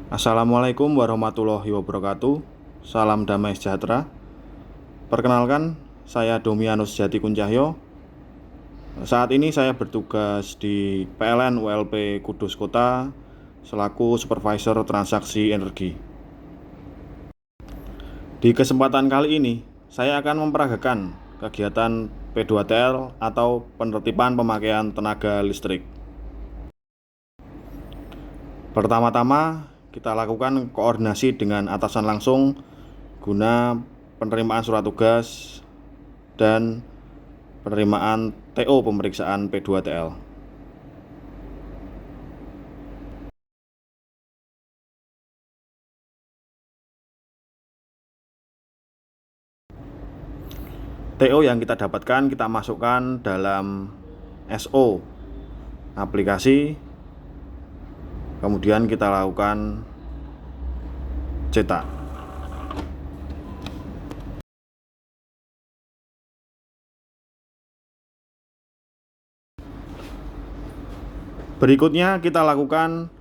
Assalamualaikum warahmatullahi wabarakatuh. Salam damai sejahtera. Perkenalkan, saya Domianus Jati Kuncahyo. Saat ini saya bertugas di PLN ULP Kudus Kota selaku Supervisor Transaksi Energi. Di kesempatan kali ini, saya akan memperagakan kegiatan P2TL atau penertiban pemakaian tenaga listrik. Pertama-tama, kita lakukan koordinasi dengan atasan langsung guna penerimaan surat tugas dan penerimaan TO pemeriksaan P2TL. TO yang kita dapatkan kita masukkan dalam SO aplikasi, kemudian kita lakukan cetak. Berikutnya kita lakukan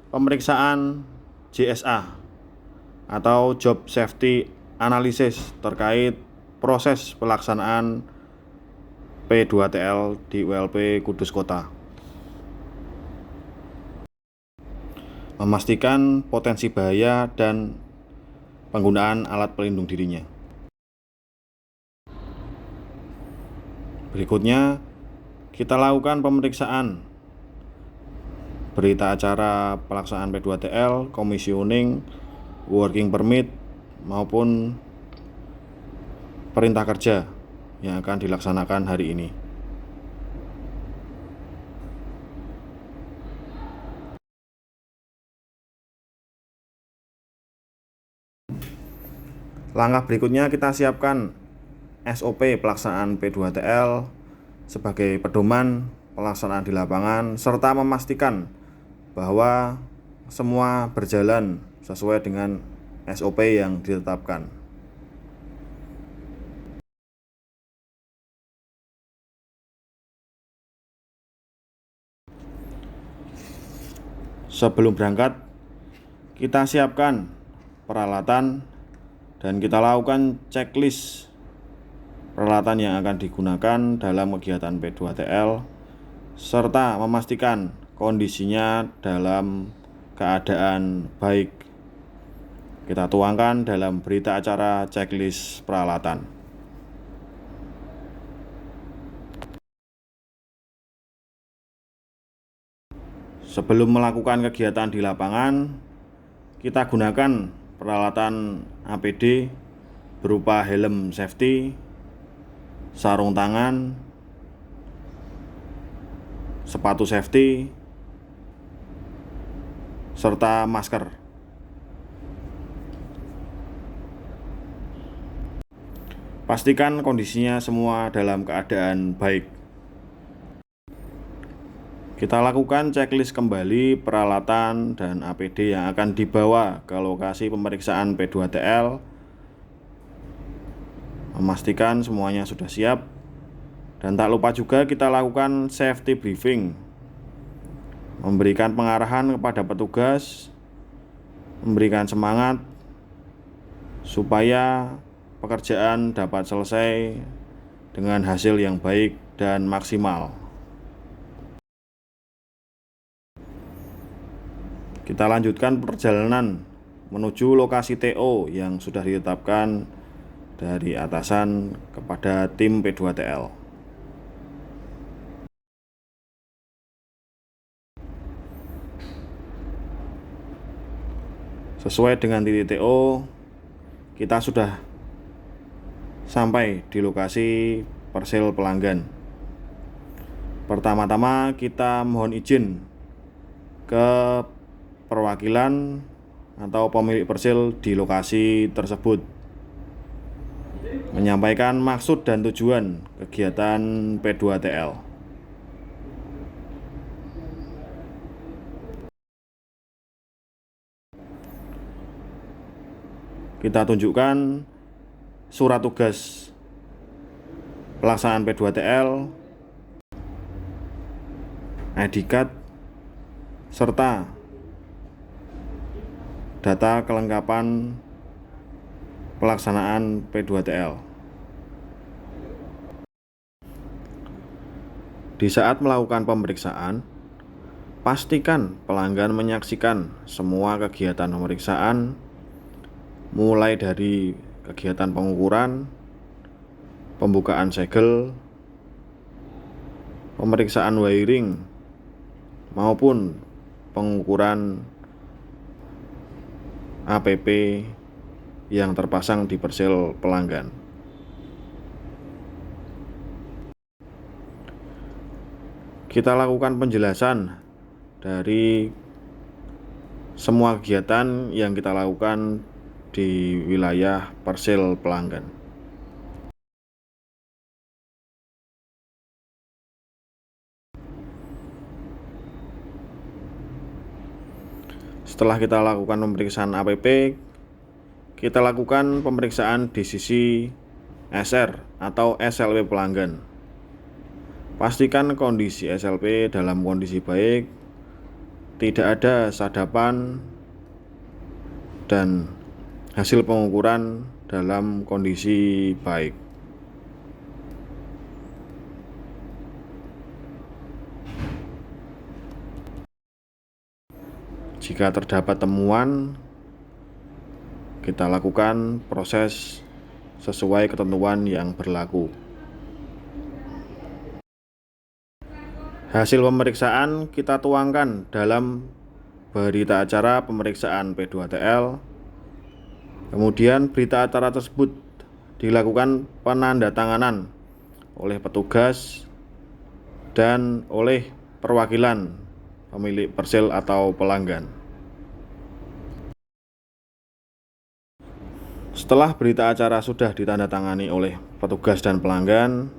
pemeriksaan JSA atau Job Safety Analysis terkait proses pelaksanaan P2TL di ULP Kudus Kota. Memastikan potensi bahaya dan penggunaan alat pelindung dirinya. Berikutnya, kita lakukan pemeriksaan berita acara pelaksanaan P2TL, commissioning, working permit, maupun perintah kerja yang akan dilaksanakan hari ini. Langkah berikutnya kita siapkan SOP pelaksanaan P2TL sebagai pedoman pelaksanaan di lapangan serta memastikan bahwa semua berjalan sesuai dengan SOP yang ditetapkan. Sebelum berangkat, kita siapkan peralatan dan kita lakukan checklist peralatan yang akan digunakan dalam kegiatan P2TL serta memastikan kondisinya dalam keadaan baik. Kita tuangkan dalam berita acara checklist peralatan. Sebelum melakukan kegiatan di lapangan, kita gunakan peralatan APD berupa helm safety, sarung tangan, sepatu safety, serta masker. Pastikan kondisinya semua dalam keadaan baik. Kita lakukan checklist kembali peralatan dan APD yang akan dibawa ke lokasi pemeriksaan P2TL. Memastikan semuanya sudah siap. Dan tak lupa juga kita lakukan safety briefing, memberikan pengarahan kepada petugas, memberikan semangat supaya pekerjaan dapat selesai dengan hasil yang baik dan maksimal. Kita lanjutkan perjalanan menuju lokasi TO yang sudah ditetapkan dari atasan kepada tim P2TL. Sesuai dengan titik TO, kita sudah sampai di lokasi persel pelanggan. Pertama-tama kita mohon izin ke perwakilan atau pemilik persel di lokasi tersebut, menyampaikan maksud dan tujuan kegiatan P2TL. Kita tunjukkan surat tugas pelaksanaan P2TL, ID card, serta data kelengkapan pelaksanaan P2TL. Di saat melakukan pemeriksaan, pastikan pelanggan menyaksikan semua kegiatan pemeriksaan, mulai dari kegiatan pengukuran, pembukaan segel, pemeriksaan wiring, maupun pengukuran APP yang terpasang di persel pelanggan. Kita lakukan penjelasan dari semua kegiatan yang kita lakukan di wilayah persel pelanggan. Setelah kita lakukan pemeriksaan APP, kita lakukan pemeriksaan di sisi SR atau SLP pelanggan. Pastikan kondisi SLP dalam kondisi baik, tidak ada sadapan, dan hasil pengukuran dalam kondisi baik. Jika terdapat temuan, kita lakukan proses sesuai ketentuan yang berlaku. Hasil pemeriksaan kita tuangkan dalam berita acara pemeriksaan P2TL. Kemudian berita acara tersebut dilakukan penandatanganan oleh petugas dan oleh perwakilan pemilik persel atau pelanggan. Setelah berita acara sudah ditandatangani oleh petugas dan pelanggan,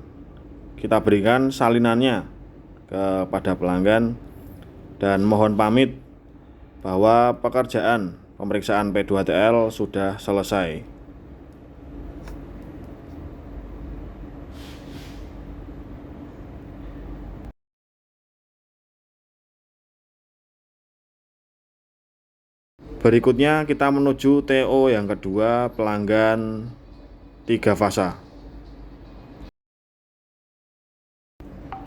kita berikan salinannya kepada pelanggan dan mohon pamit bahwa pekerjaan pemeriksaan P2TL sudah selesai. Berikutnya kita menuju TO yang kedua, pelanggan 3 fasa.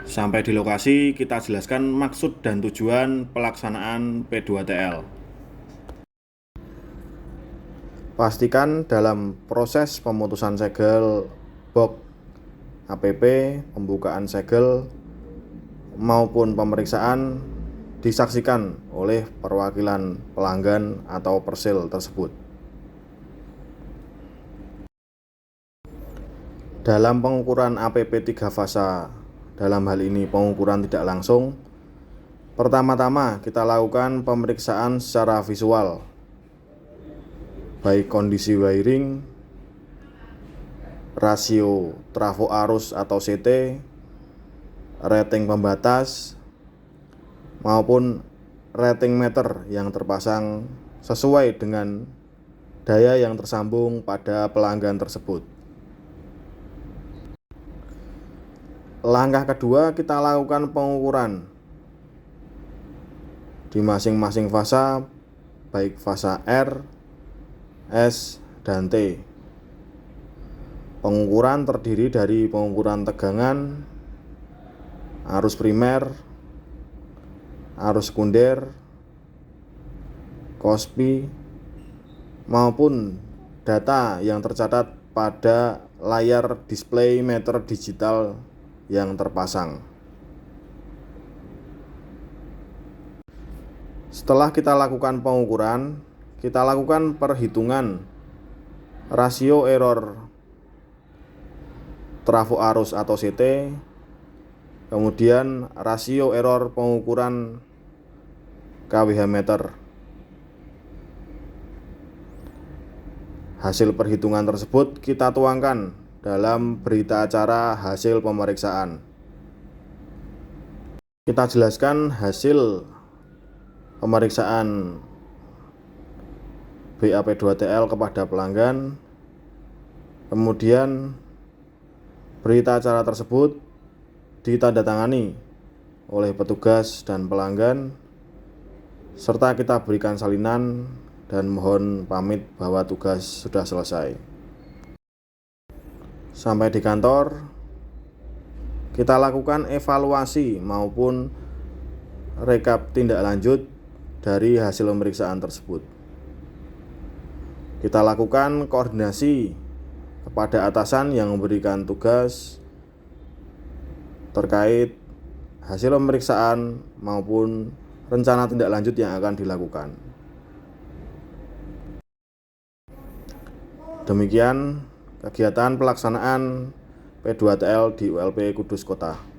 Sampai di lokasi, kita jelaskan maksud dan tujuan pelaksanaan P2TL. Pastikan dalam proses pemutusan segel box APP, pembukaan segel, maupun pemeriksaan disaksikan oleh perwakilan pelanggan atau persel tersebut. Dalam pengukuran APP 3 fasa, dalam hal ini pengukuran tidak langsung, pertama-tama kita lakukan pemeriksaan secara visual, baik kondisi wiring, rasio trafo arus atau CT, rating pembatas, maupun rating meter yang terpasang sesuai dengan daya yang tersambung pada pelanggan tersebut. Langkah kedua, kita lakukan pengukuran di masing-masing fasa, baik fasa R, S, dan T. Pengukuran terdiri dari pengukuran tegangan, arus primer, arus sekunder, KOSPI, maupun data yang tercatat pada layar display meter digital yang terpasang. Setelah kita lakukan pengukuran, kita lakukan perhitungan rasio error trafo arus atau CT, kemudian rasio error pengukuran KWH meter. Hasil perhitungan tersebut kita tuangkan dalam berita acara hasil pemeriksaan. Kita jelaskan hasil pemeriksaan BAP2TL kepada pelanggan. Kemudian berita acara tersebut ditandatangani oleh petugas dan pelanggan, serta kita berikan salinan dan mohon pamit bahwa tugas sudah selesai. Sampai di kantor, kita lakukan evaluasi maupun rekap tindak lanjut dari hasil pemeriksaan tersebut. Kita lakukan koordinasi kepada atasan yang memberikan tugas terkait hasil pemeriksaan maupun rencana tindak lanjut yang akan dilakukan. Demikian kegiatan pelaksanaan P2TL di ULP Kudus Kota.